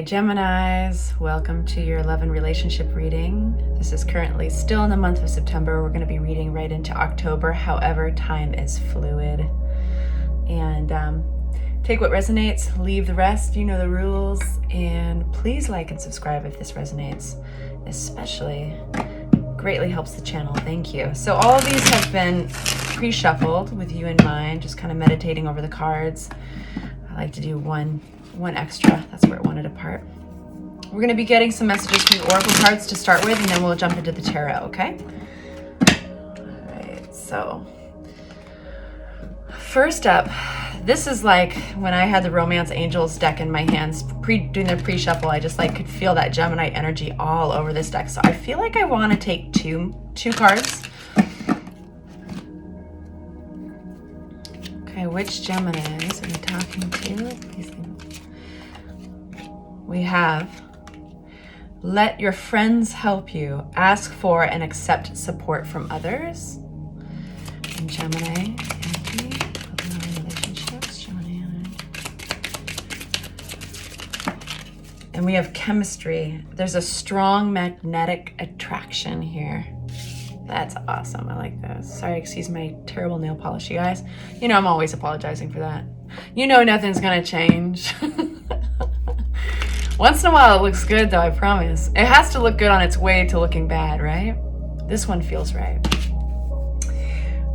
Geminis, welcome to your love and relationship reading. This is currently still in the month of September. We're going to be reading right into October. However, time is fluid. And take what resonates, leave the rest. You know the rules. And please like and subscribe if this resonates. Especially greatly helps the channel. Thank you. So all of these have been pre-shuffled with you in mind, just kind of meditating over the cards. I like to do one extra. That's where it wanted apart. We're going to be getting some messages from the oracle cards to start with, and then we'll jump into the tarot, okay? All right, so first up, this is like when I had the Romance Angels deck in my hands, doing the pre-shuffle, I just like could feel that Gemini energy all over this deck. So I feel like I want to take two cards. Okay, which Geminis are we talking to? Please. We have, let your friends help you, ask for and accept support from others. And Gemini energy, relationships, Gemini energy. And we have chemistry. There's a strong magnetic attraction here. That's awesome. I like this. Sorry, excuse my terrible nail polish, you guys. You know I'm always apologizing for that. You know nothing's gonna change. Once in a while it looks good though, I promise. It has to look good on its way to looking bad, right? This one feels right.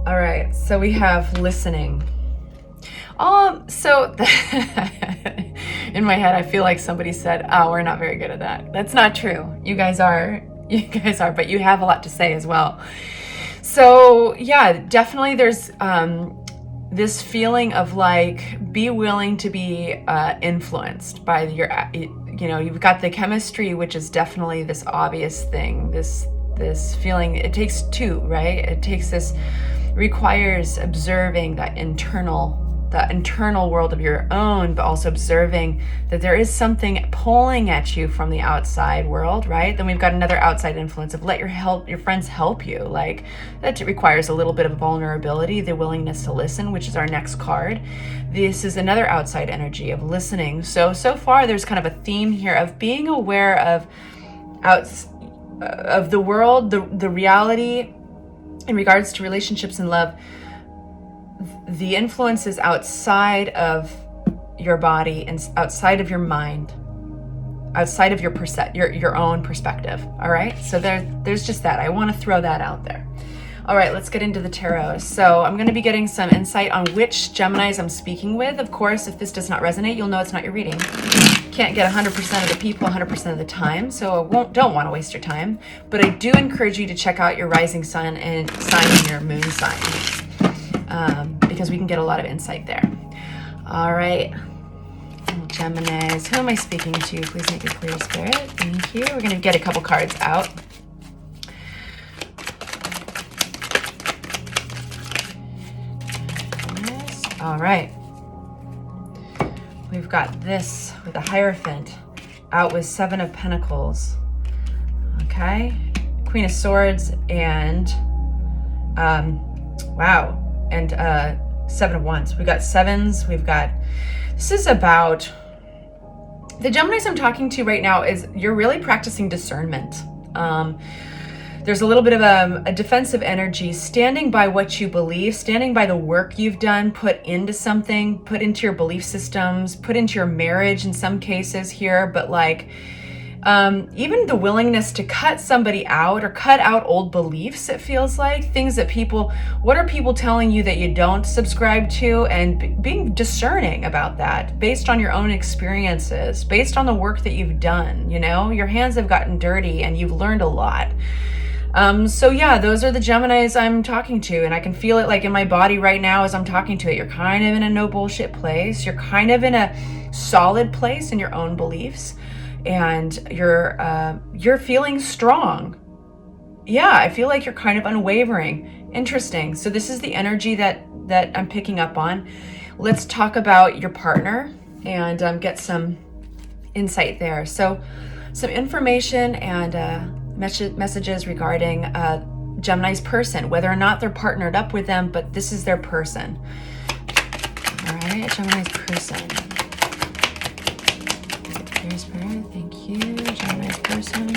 All right, so we have listening. So in my head I feel like somebody said, oh, we're not very good at that. That's not true. You guys are, but you have a lot to say as well. So yeah, definitely there's this feeling of like, be willing to be influenced by your, you know, you've got the chemistry, which is definitely this obvious thing, this feeling. It takes two, right? It takes this, requires observing that internal world of your own, but also observing that there is something pulling at you from the outside world, right? Then we've got another outside influence of let your friends help you. Like that requires a little bit of vulnerability, the willingness to listen, which is our next card. This is another outside energy of listening. So far there's kind of a theme here of being aware of the world, the reality in regards to relationships and love. The influence is outside of your body and outside of your mind, outside of your own perspective. All right, so there's just that. I want to throw that out there. All right, let's get into the tarot. So I'm going to be getting some insight on which Geminis I'm speaking with. Of course, if this does not resonate, you'll know it's not your reading. Can't get 100% of the people 100% of the time, so don't want to waste your time. But I do encourage you to check out your rising sun and your moon sign. Because we can get a lot of insight there. All right, Geminis, who am I speaking to? Please make it clear, Spirit. Thank you. We're going to get a couple cards out. All right. We've got this with the Hierophant out with 7 of Pentacles. Okay. Queen of Swords and, wow. And 7 of Wands. We've got 7s. This is about, the Geminis I'm talking to right now is you're really practicing discernment. There's a little bit of a defensive energy, standing by what you believe, standing by the work you've done, put into something, put into your belief systems, put into your marriage in some cases here, but like, even the willingness to cut somebody out or cut out old beliefs, it feels like things that what are people telling you that you don't subscribe to, and being discerning about that based on your own experiences, based on the work that you've done. You know, your hands have gotten dirty and you've learned a lot. So yeah, those are the Geminis I'm talking to, and I can feel it like in my body right now as I'm talking to it. You're kind of in a no bullshit place. You're kind of in a solid place in your own beliefs. And you're feeling strong. Yeah, I feel like you're kind of unwavering. Interesting. So this is the energy that I'm picking up on. Let's talk about your partner and get some insight there. So some information and messages regarding Gemini's person, whether or not they're partnered up with them, but this is their person. All right, Gemini's person. Clear Spirit, thank you. Gemini's person.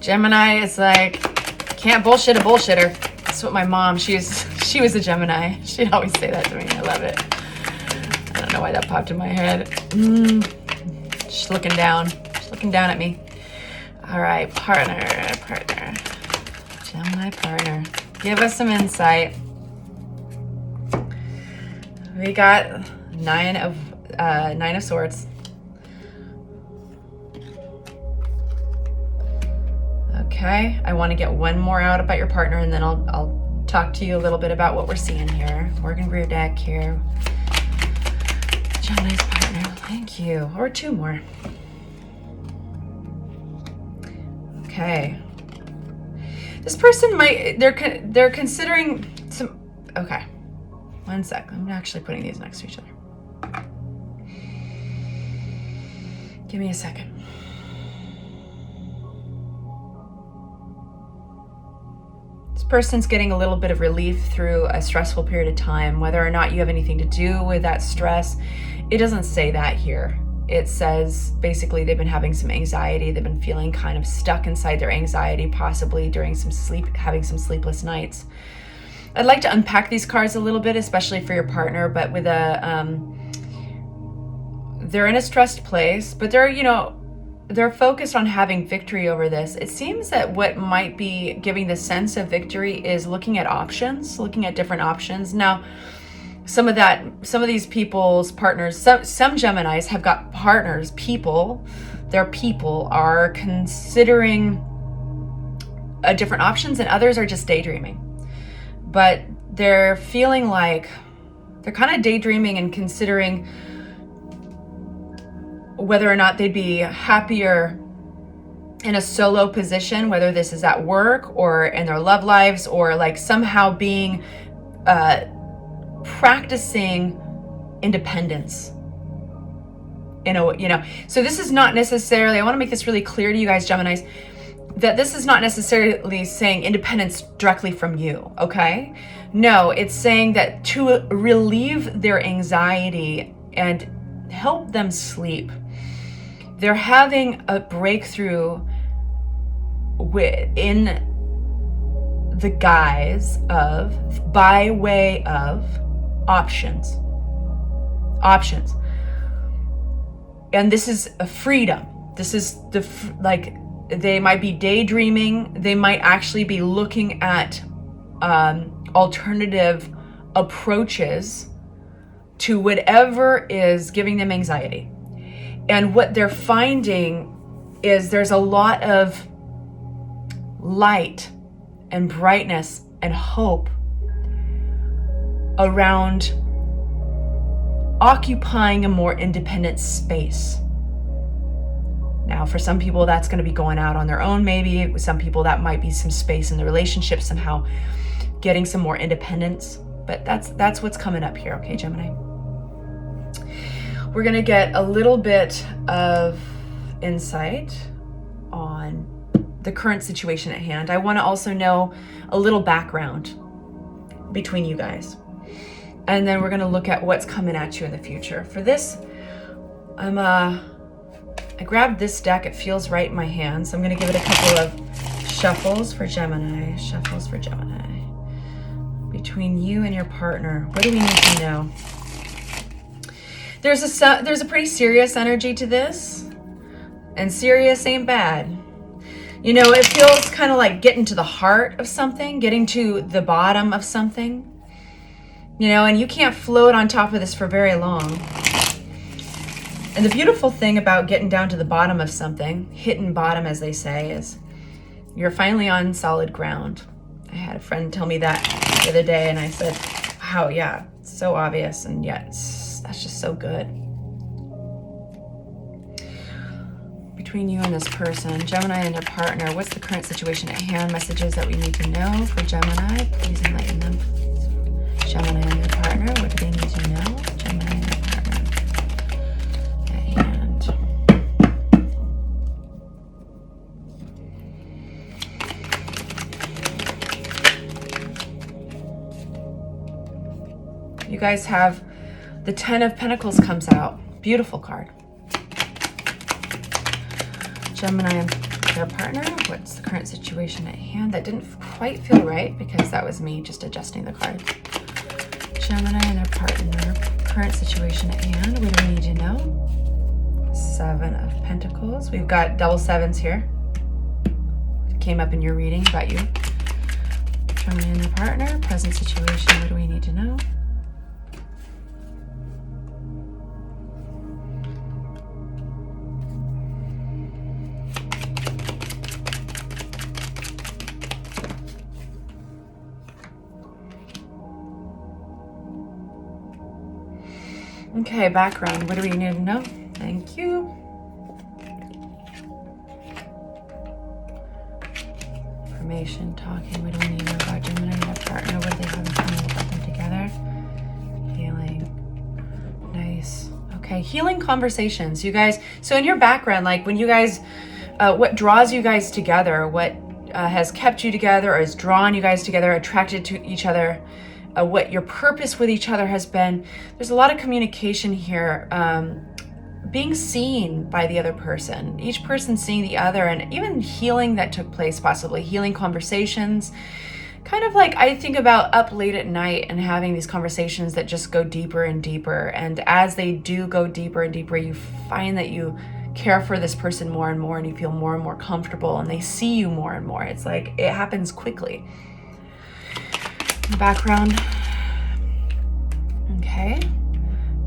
Gemini is like, can't bullshit a bullshitter. That's what my mom, she was a Gemini. She'd always say that to me. I love it. I don't know why that popped in my head. She's looking down. She's looking down at me. All right, partner. Gemini partner. Give us some insight. We got Nine of Swords. Okay, I want to get one more out about your partner, and then I'll talk to you a little bit about what we're seeing here. Morgan-Greer deck here. Gemini's partner, thank you. Or two more. Okay. This person might, they're considering some, okay. One sec, I'm actually putting these next to each other. Give me a second. This person's getting a little bit of relief through a stressful period of time. Whether or not you have anything to do with that stress, it doesn't say that here. It says basically they've been having some anxiety. They've been feeling kind of stuck inside their anxiety, possibly during having some sleepless nights. I'd like to unpack these cards a little bit, especially for your partner, but with they're in a stressed place, but they're focused on having victory over this. It seems that what might be giving the sense of victory is looking at options, looking at different options. Now, some of these people's partners, some Geminis have got partners, their people are considering different options, and others are just daydreaming. But they're feeling like they're kind of daydreaming and considering whether or not they'd be happier in a solo position, whether this is at work or in their love lives, or like somehow being practicing independence. So this is not necessarily, I want to make this really clear to you guys, Geminis, that this is not necessarily saying independence directly from you, okay? No, it's saying that to relieve their anxiety and help them sleep, they're having a breakthrough in the guise of, by way of options. And this is a freedom. This is they might be daydreaming. They might actually be looking at alternative approaches to whatever is giving them anxiety. And what they're finding is there's a lot of light and brightness and hope around occupying a more independent space. Now, for some people, that's going to be going out on their own, maybe. With some people, that might be some space in the relationship, somehow getting some more independence. But that's what's coming up here, okay, Gemini? We're going to get a little bit of insight on the current situation at hand. I want to also know a little background between you guys. And then we're going to look at what's coming at you in the future. For this, I grabbed this deck. It feels right in my hand. So I'm going to give it a couple of shuffles for Gemini. Between you and your partner, what do we need to know? There's a pretty serious energy to this. And serious ain't bad. It feels kind of like getting to the heart of something, getting to the bottom of something. And you can't float on top of this for very long. And the beautiful thing about getting down to the bottom of something, hitting bottom as they say, is you're finally on solid ground. I had a friend tell me that the other day, and I said, wow, yeah, it's so obvious, and yet that's just so good. Between you and this person, Gemini and their partner, what's the current situation at hand? Messages that we need to know for Gemini. Please enlighten them. Gemini and their partner, what do they need to know? Gemini and their partner at hand. You guys have The 10 of Pentacles comes out. Beautiful card. Gemini and their partner. What's the current situation at hand? That didn't quite feel right because that was me just adjusting the card. Gemini and their partner. Current situation at hand. What do we need to know? 7 of Pentacles. We've got double sevens here. It came up in your reading about you. Gemini and their partner. Present situation. What do we need to know? Okay, background. What do we need to know? Thank you. Information, talking. What do we need to know about Gemini and their partner? What do they have in common? We'll put them together. Healing. Nice. Okay, healing conversations. You guys, so in your background, like when you guys, what draws you guys together, what has kept you together or has drawn you guys together, attracted to each other, what your purpose with each other has been. There's a lot of communication here, being seen by the other person, each person seeing the other, and even healing that took place, possibly healing conversations. Kind of like I think about up late at night and having these conversations that just go deeper and deeper. And as they do go deeper and deeper, you find that you care for this person more and more, and you feel more and more comfortable, and they see you more and more. It's like it happens quickly. Background. Okay.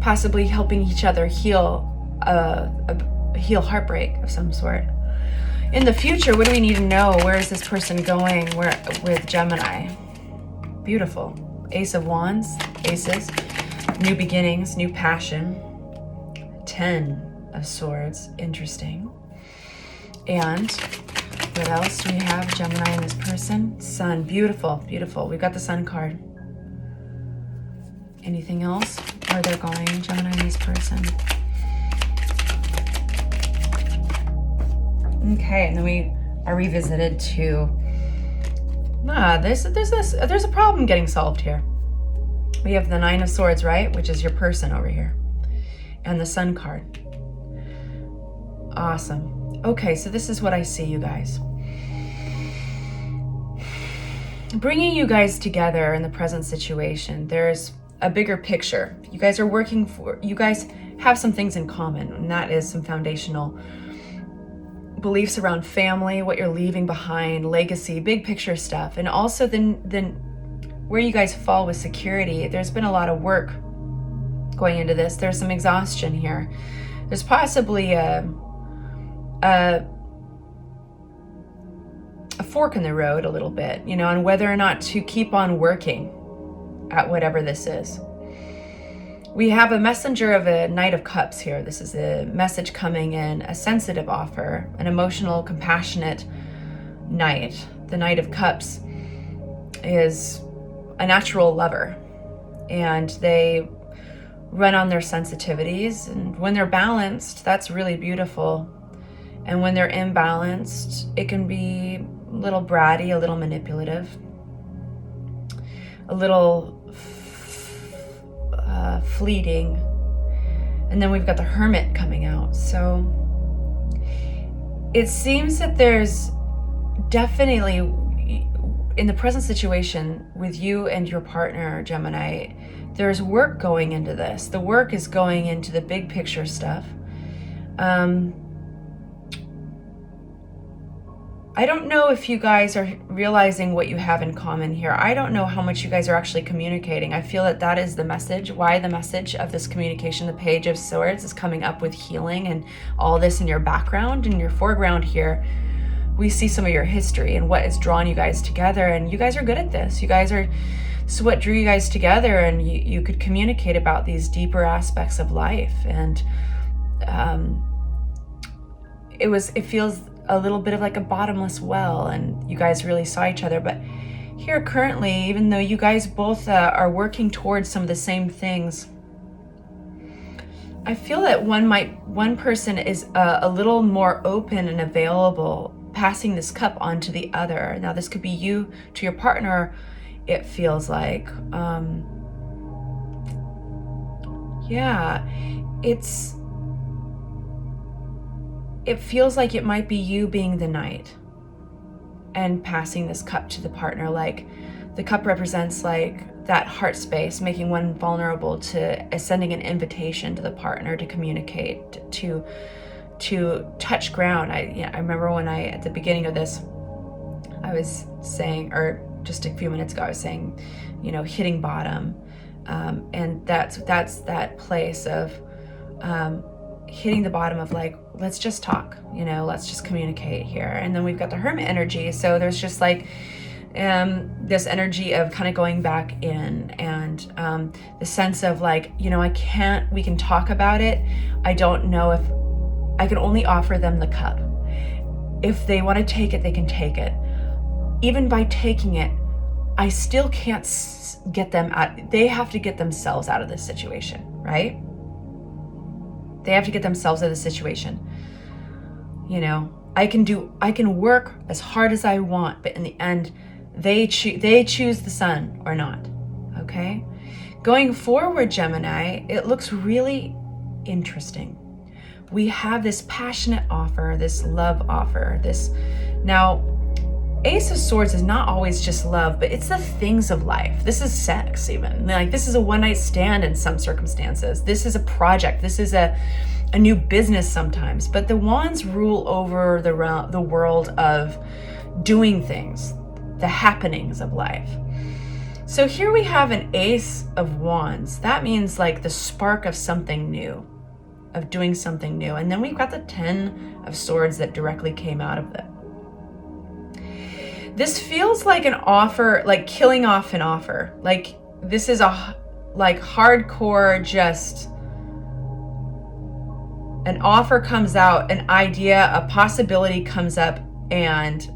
Possibly helping each other heal heal heartbreak of some sort. In the future, what do we need to know? Where is this person going with Gemini? Beautiful. Ace of Wands, aces, new beginnings, new passion. 10 of Swords, interesting. And what else do we have? Gemini and this person. Sun, beautiful, beautiful. We've got the Sun card. Anything else? Where they're going, Gemini and this person. Okay, and then we are revisited to there's a problem getting solved here. We have the 9 of Swords, right? Which is your person over here. And the Sun card. Awesome. Okay, so this is what I see, you guys. Bringing you guys together in the present situation, there's a bigger picture. You guys have some things in common, and that is some foundational beliefs around family, what you're leaving behind, legacy, big picture stuff. And also then where you guys fall with security. There's been a lot of work going into this. There's some exhaustion here. There's possibly a fork in the road a little bit, you know, on whether or not to keep on working at whatever this is. We have a messenger of a Knight of Cups here. This is a message coming in, a sensitive offer, an emotional, compassionate knight. The Knight of Cups is a natural lover, and they run on their sensitivities, and when they're balanced, that's really beautiful. And when they're imbalanced, it can be a little bratty, a little manipulative, a little fleeting. And then we've got the Hermit coming out. So it seems that there's definitely, in the present situation with you and your partner, Gemini, there's work going into this. The work is going into the big picture stuff. I don't know if you guys are realizing what you have in common here. I don't know how much you guys are actually communicating. I feel that that is the message, why the message of this communication, the Page of Swords, is coming up with healing and all this in your background. In your foreground here, we see some of your history and what has drawn you guys together. And you guys are good at this. This is what drew you guys together, and you could communicate about these deeper aspects of life. And it feels a little bit of like a bottomless well, and you guys really saw each other. But here currently, even though you guys both are working towards some of the same things, I feel that one person is a little more open and available, passing this cup on to the other. Now this could be you to your partner, it feels like. Yeah, it feels like it might be you being the knight and passing this cup to the partner. Like the cup represents like that heart space, making one vulnerable to sending an invitation to the partner to communicate, to touch ground. I remember when at the beginning of this, I was saying, or just a few minutes ago, I was saying, hitting bottom. And that's that place of hitting the bottom of like, let's just talk, let's just communicate here. And then we've got the Hermit energy. So there's just like this energy of kind of going back in, and the sense of like, we can talk about it. I don't know if I can only offer them the cup. If they want to take it, they can take it. Even by taking it, I still can't get them out. They have to get themselves out of this situation, right? They have to get themselves out of the situation. I can work as hard as I want, but in the end, they choose the sun or not, okay? Going forward, Gemini, it looks really interesting. We have this passionate offer, this love offer, now, Ace of Swords is not always just love, but it's the things of life. This is sex even. Like this is a one-night stand in some circumstances. This is a project. This is a new business sometimes. But the wands rule over the world of doing things, the happenings of life. So here we have an Ace of Wands. That means like the spark of something new, of doing something new. And then we've got the 10 of Swords that directly came out of it. This feels like an offer, like killing off an offer. Like this is hardcore, just an offer comes out, an idea, a possibility comes up, and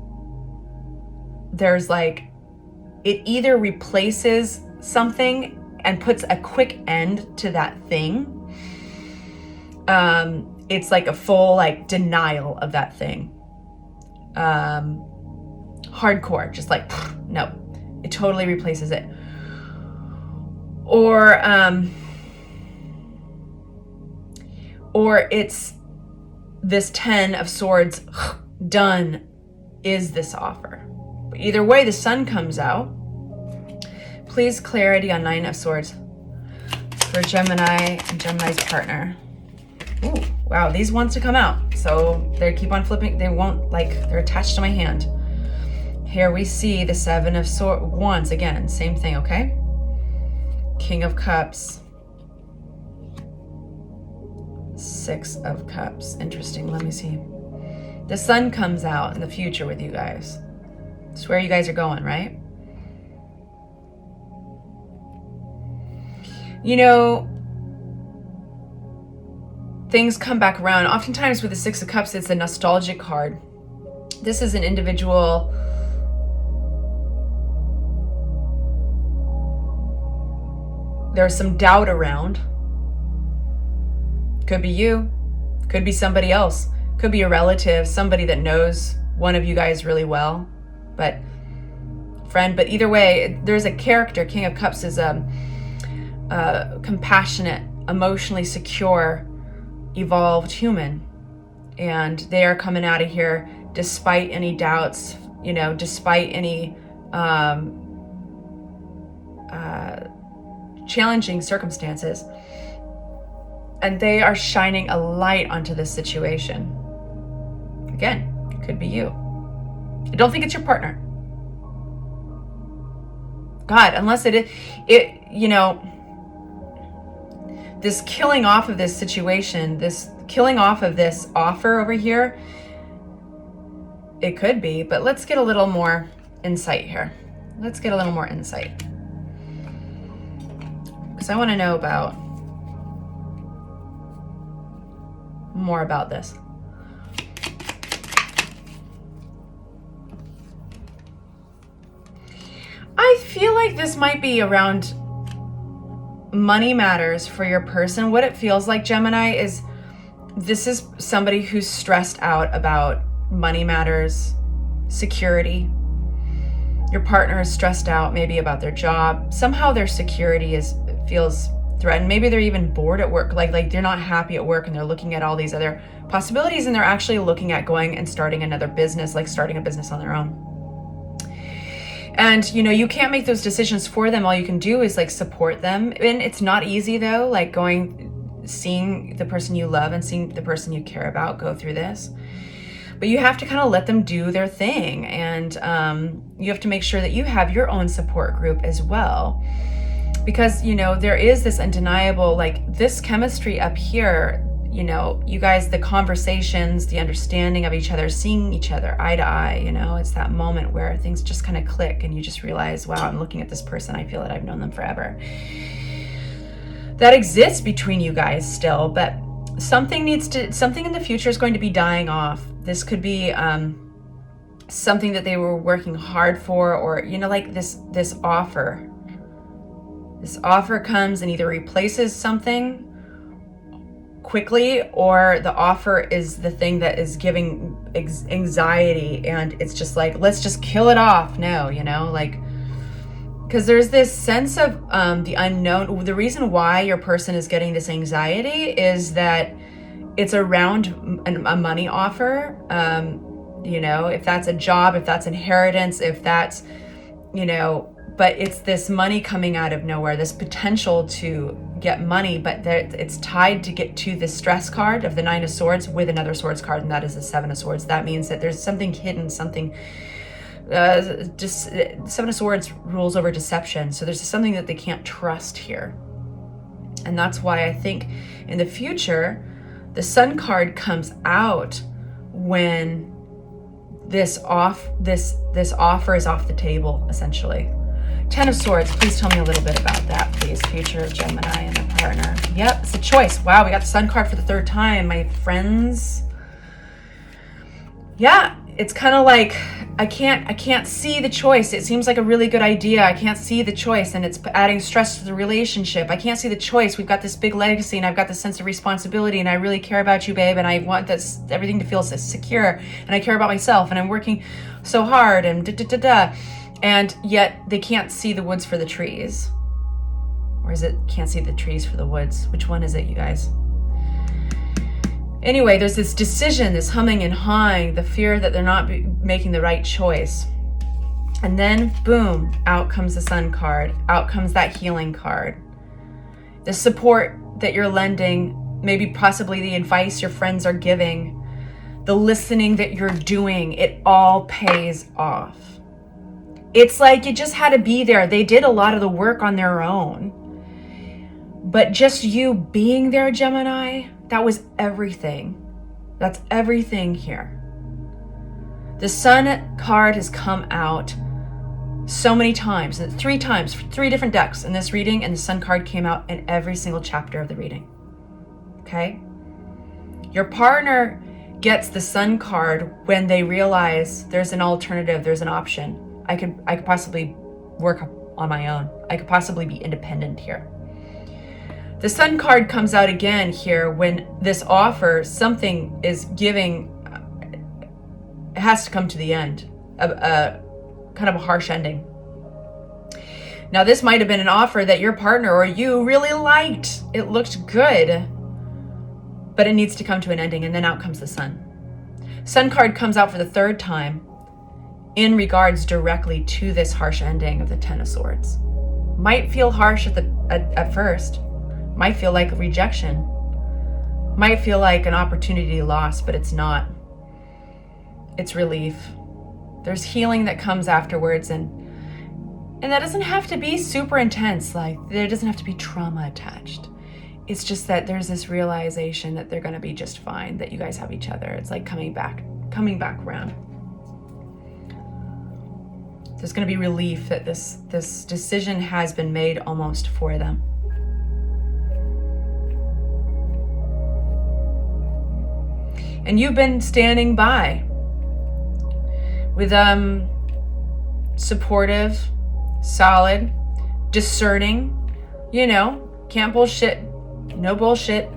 there's like, it either replaces something and puts a quick end to that thing. It's like a full like denial of that thing. Hardcore, just like, no, it totally replaces it. Or it's this 10 of Swords, done is this offer. But either way, the sun comes out. Please clarity on 9 of Swords for Gemini and Gemini's partner. Ooh, wow, these wants to come out. So they keep on flipping. They won't, they're attached to my hand. Here we see the 7 of Wands again, same thing, okay? King of Cups. 6 of Cups. Interesting, let me see. The sun comes out in the future with you guys. It's where you guys are going, right? Things come back around. Oftentimes with the 6 of Cups, it's a nostalgic card. This is an individual. There's some doubt around. Could be you, could be somebody else, could be a relative, somebody that knows one of you guys really well, but either way, there's a character. King of Cups is a compassionate, emotionally secure, evolved human, and they are coming out of here despite any doubts, despite any challenging circumstances, and they are shining a light onto this situation. Again, it could be you. I don't think it's your partner. God, unless this killing off of this situation, this killing off of this offer over here, it could be, but let's get a little more insight here. Let's get a little more insight. Because I want to know more about this. I feel like this might be around money matters for your person. What it feels like, Gemini, is this is somebody who's stressed out about money matters, security. Your partner is stressed out maybe about their job. Somehow their security feels threatened. Maybe they're even bored at work, like they're not happy at work and they're looking at all these other possibilities, and they're actually looking at going and starting another business, like starting a business on their own. And, you know, you can't make those decisions for them. All you can do is like support them. And it's not easy though, like seeing the person you love and seeing the person you care about go through this. But you have to kind of let them do their thing. And you have to make sure that you have your own support group as well. Because, you know, there is this undeniable, like this chemistry up here, you know, you guys, the conversations, the understanding of each other, seeing each other eye to eye, you know, it's that moment where things just kind of click and you just realize, wow, I'm looking at this person. I feel that I've known them forever. That exists between you guys still, but something in the future is going to be dying off. This could be something that they were working hard for, or, you know, like this offer. This offer comes and either replaces something quickly, or the offer is the thing that is giving anxiety, and it's just like, let's just kill it off now, you know, like, because there's this sense of the unknown. The reason why your person is getting this anxiety is that it's around a money offer, you know, if that's a job, if that's inheritance, if that's, you know, but it's this money coming out of nowhere, this potential to get money, but it's tied to get to the stress card of the 9 of Swords with another Swords card, and that is the 7 of Swords. That means that there's something hidden, something, just 7 of Swords rules over deception. So there's something that they can't trust here. And that's why I think in the future, the Sun card comes out when this offer is off the table, essentially. 10 of Swords, please tell me a little bit about that, please. Future Gemini and the partner. Yep, it's a choice. Wow, we got the Sun card for the 3rd time, my friends. Yeah, it's kind of like, I can't see the choice. It seems like a really good idea. I can't see the choice, and it's adding stress to the relationship. I can't see the choice. We've got this big legacy, and I've got this sense of responsibility, and I really care about you, babe, and I want this everything to feel secure, and I care about myself, and I'm working so hard, and da-da-da-da. And yet they can't see the woods for the trees. Or is it can't see the trees for the woods? Which one is it, you guys? Anyway, there's this decision, this humming and hawing, the fear that they're not making the right choice. And then, boom, out comes the Sun card. Out comes that healing card. The support that you're lending, maybe possibly the advice your friends are giving, the listening that you're doing, it all pays off. It's like you just had to be there. They did a lot of the work on their own. But just you being there, Gemini, that was everything. That's everything here. The Sun card has come out so many times, 3 times, 3 different decks in this reading, and the Sun card came out in every single chapter of the reading. Okay? Your partner gets the Sun card when they realize there's an alternative, there's an option. I could possibly work on my own. I could possibly be independent here. The Sun card comes out again here when this offer, something is giving, it has to come to the end, a kind of a harsh ending. Now, this might have been an offer that your partner or you really liked. It looked good, but it needs to come to an ending, and then out comes the Sun. Sun card comes out for the 3rd time in regards directly to this harsh ending of the 10 of Swords. Might feel harsh at first, might feel like rejection, might feel like an opportunity lost, but it's not. It's relief. There's healing that comes afterwards, and that doesn't have to be super intense. Like, there doesn't have to be trauma attached. It's just that there's this realization that they're going to be just fine, that you guys have each other. It's like coming back around. There's going to be relief that this decision has been made almost for them. And you've been standing by with supportive, solid, discerning, you know, can't bullshit, no bullshit.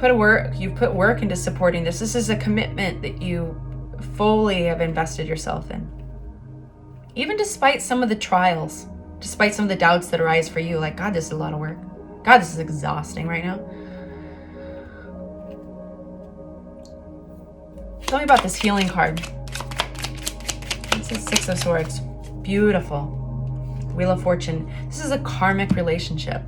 You've put work into supporting this. This is a commitment that you fully have invested yourself in. Even despite some of the trials, despite some of the doubts that arise for you. Like, God, this is a lot of work. God, this is exhausting right now. Tell me about this healing card. It's a Six of Swords. Beautiful. Wheel of Fortune. This is a karmic relationship.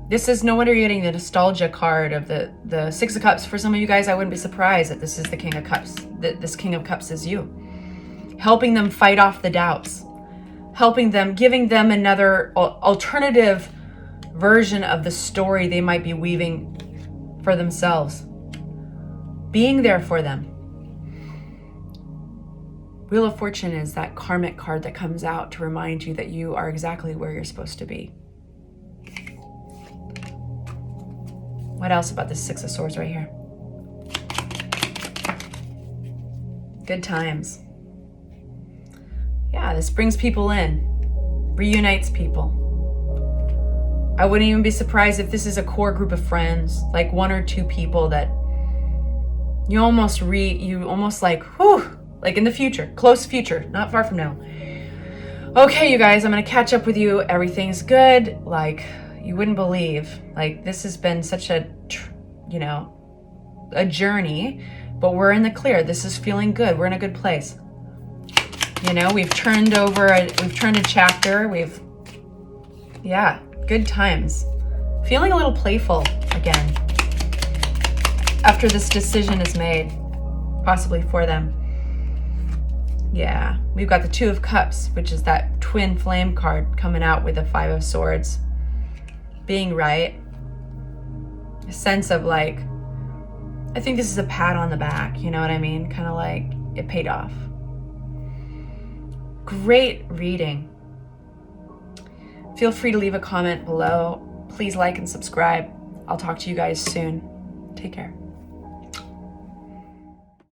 This is, no wonder you're getting the nostalgia card of the Six of Cups. For some of you guys, I wouldn't be surprised that this is the King of Cups. That this King of Cups is you. Helping them fight off the doubts. Helping them, giving them another alternative version of the story they might be weaving for themselves. Being there for them. Wheel of Fortune is that karmic card that comes out to remind you that you are exactly where you're supposed to be. What else about this Six of Swords right here? Good times. Yeah, this brings people in. Reunites people. I wouldn't even be surprised if this is a core group of friends, like one or two people that you almost like, whew, like in the future, close future, not far from now. Okay, you guys, I'm gonna catch up with you. Everything's good. Like, you wouldn't believe. Like, this has been such a, a journey, but we're in the clear. This is feeling good. We're in a good place. We've turned a chapter. Yeah, good times. Feeling a little playful again after this decision is made, possibly for them. Yeah, we've got the Two of Cups, which is that twin flame card coming out with the Five of Swords. Being right. A sense of like, I think this is a pat on the back, you know what I mean? Kind of like it paid off. Great reading. Feel free to leave a comment below. Please like and subscribe. I'll talk to you guys soon. Take care.